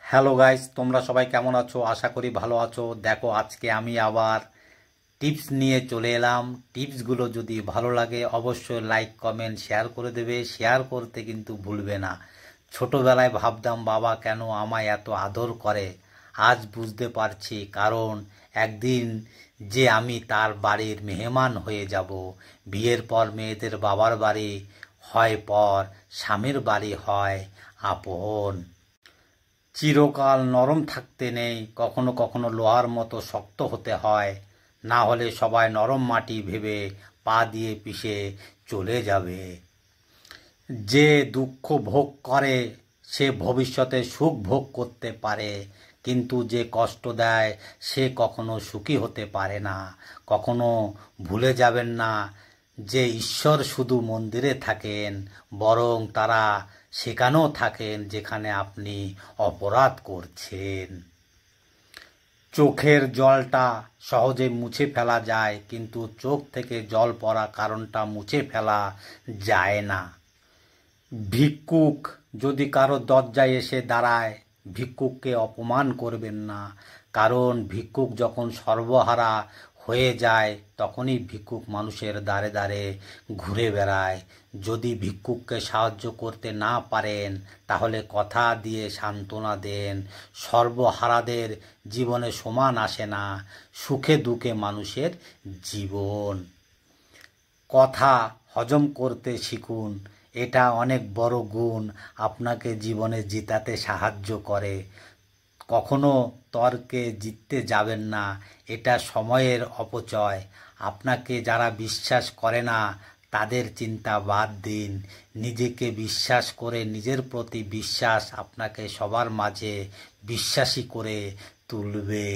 Hello guys, তোমরা সবাই কেমন আছো? আশা করি ভালো আছো। দেখো, আজকে আমি আবার টিপস নিয়ে চলে এলাম। টিপসগুলো যদি ভালো লাগে অবশ্যই লাইক কমেন্ট শেয়ার করে দেবে। শেয়ার করতে কিন্তু ভুলবে না। ছোটবেলায় ভাবতাম বাবা কেন আমায় এত আদর করে, আজ বুঝতে পারছি কারণ একদিন যে আমি তার বাড়ির মেহমান হয়ে যাব। বিয়ের পর মেয়েদের বাবার বাড়ি হয় পর, স্বামীর বাড়ি হয় আপন। চিরকাল নরম থাকতে নেই, কখনো কখনো লোহার মতো শক্ত হতে হয়, না হলে সবাই নরম মাটি ভেবে পা দিয়ে পিষে চলে যাবে। যে দুঃখ ভোগ করে সে ভবিষ্যতে সুখ ভোগ করতে পারে, কিন্তু যে কষ্ট দেয় সে কখনো সুখী হতে পারে না। কখনো ভুলে যাবেন না যে ঈশ্বর শুধু মন্দিরে থাকেন, বরং তারা সেখানেও থাকেন যেখানে আপনি অপরাধ করছেন। চোখের জলটা সহজে মুছে ফেলা যায়, কিন্তু চোখ থেকে জল পড়া কারণটা মুছে ফেলা যায় না। ভিক্ষুক যদি কারো দরজায় এসে দাঁড়ায়, ভিক্ষুককে অপমান করবেন না, কারণ ভিক্ষুক যখন সর্বহারা হয়ে যায় তখনই ভিক্ষুক মানুষের দ্বারে দ্বারে ঘুরে বেড়ায়। যদি ভিক্ষুককে সাহায্য করতে না পারেন তাহলে কথা দিয়ে সান্ত্বনা দেন। সর্বহারাদের জীবনে সমান আসে না, সুখে দুঃখে মানুষের জীবন। কথা হজম করতে শিখুন, এটা অনেক বড় গুণ, আপনাকে জীবনে জিতাতে সাহায্য করে। কখনো তর্কে জিততে যাবেন না, এটা সময়ের অপচয়। আপনাকে যারা বিশ্বাস করে না তাদের চিন্তা বাদ দিন। নিজেকে বিশ্বাস করে নিজের প্রতি বিশ্বাস আপনাকে সবার মাঝে বিশ্বাসী করে তুলবে।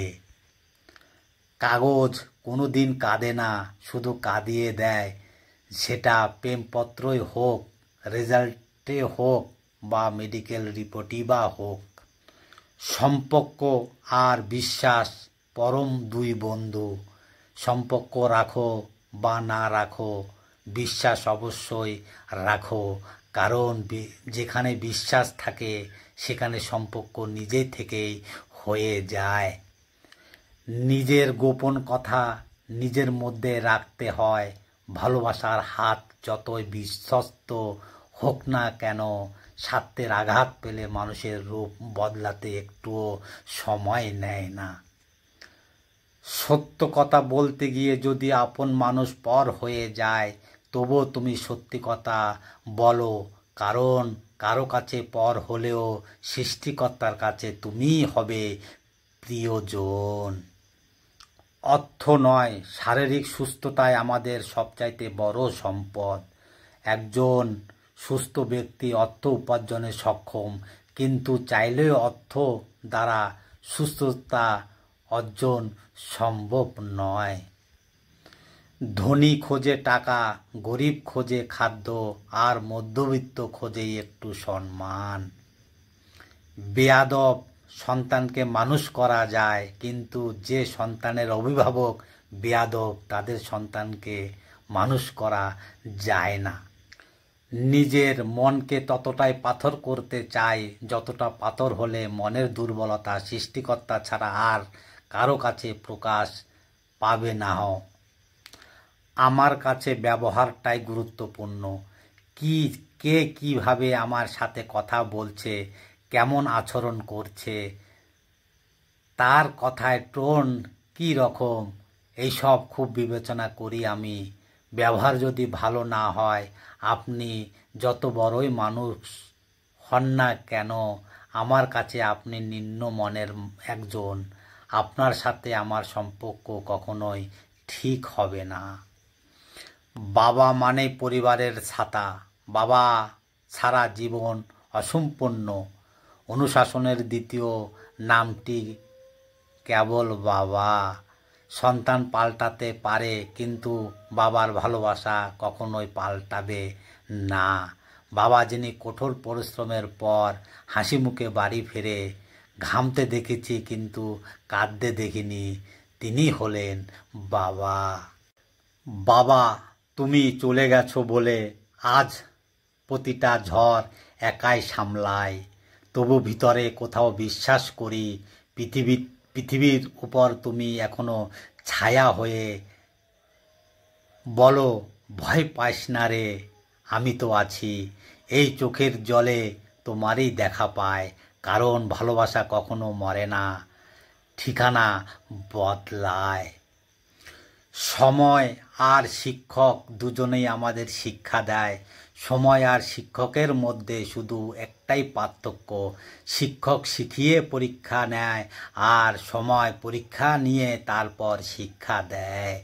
কাগজ কোনো দিন কাঁদে না, শুধু কাঁদিয়ে দেয়। সেটা প্রেমপত্রই হোক, রেজাল্টে হোক বা মেডিকেল রিপোর্টই বা হোক। সম্পর্ক আর বিশ্বাস পরম দুই বন্ধু। সম্পর্ক রাখো বা না রাখো, বিশ্বাস অবশ্যই রাখো, কারণ যেখানে বিশ্বাস থাকে সেখানে সম্পর্ক নিজে থেকেই হয়ে যায়। নিজের গোপন কথা নিজের মধ্যে রাখতে হয়। ভালোবাসার হাত যতই বিশ্বস্ত হোক না কেন, স্বার্থের আঘাত পেলে মানুষের রূপ বদলাতে একটুও সময় নেয় না। সত্য কথা বলতে গিয়ে যদি আপন মানুষ পর হয়ে যায়, তবুও তুমি সত্যি কথা বলো, কারণ কারো কাছে পর হলেও সৃষ্টিকর্তার কাছে তুমিই হবে প্রিয়জন। অর্থ নয়, শারীরিক সুস্থতাই আমাদের সবচাইতে বড় সম্পদ। একজন সুস্থ ব্যক্তি অর্থ উপার্জনে সক্ষম, কিন্তু চাইলেও অর্থ দ্বারা সুস্থতা অর্জন সম্ভব নয়। ধনী খোঁজে টাকা, গরিব খোঁজে খাদ্য, আর মধ্যবিত্ত খোঁজে একটু সম্মান। বেয়াদব সন্তানকে মানুষ করা যায়, কিন্তু যে সন্তানের অভিভাবক বেয়াদব তাদের সন্তানকে মানুষ করা যায় না। নিজের মনকে ততটাই পাথর করতে চাই যতটা পাথর হলে মনের দুর্বলতা সৃষ্টিকর্তা ছাড়া আর কারো কাছে প্রকাশ পাবে না। আমার কাছে ব্যবহারটাই গুরুত্বপূর্ণ। কে কিভাবে আমার সাথে কথা বলছে, কেমন আচরণ করছে, তার কথায় টোন কী রকম, এইসব খুব বিবেচনা করি আমি। ব্যবহার যদি ভালো না হয়, আপনি যত বড়ই মানুষ হন না কেন, আমার কাছে আপনি নিম্ন মনের একজন। আপনার সাথে আমার সম্পর্ক কখনোই ঠিক হবে না। বাবা মানে পরিবারের ছাতা, বাবা ছাড়া জীবন অসম্পূর্ণ। অনুশাসনের দ্বিতীয় নামটি কেবল বাবা। সন্তান পাল্টাতে পারে, কিন্তু বাবার ভালোবাসা কখনোই পাল্টাবে না। বাবা যিনি কঠোর পরিশ্রমের পর হাসি মুখে বাড়ি ফিরে, ঘামতে দেখেছি কিন্তু কাঁদতে দেখিনি, তিনি হলেন বাবা। বাবা, তুমি চলে গেছো বলে আজ প্রতিটা ঝড় একাই সামলাই। তবু ভিতরে কোথাও বিশ্বাস করি পৃথিবীর উপর তুমি এখনো ছায়া হয়ে বলো, ভয় পাস না রে, আমি তো আছি। এই চোখের জলে তোমারই দেখা পায়, কারণ ভালোবাসা কখনো মরে না, ঠিকানা বদলায়। সময় আর শিক্ষক দুজনেই আমাদের শিক্ষা দেয়। সময় আর শিক্ষকের মধ্যে শুধু একটাই পার্থক্য, শিক্ষক শিখিয়ে পরীক্ষা নেয় আর সময় পরীক্ষা নিয়ে তারপর শিক্ষা দেয়।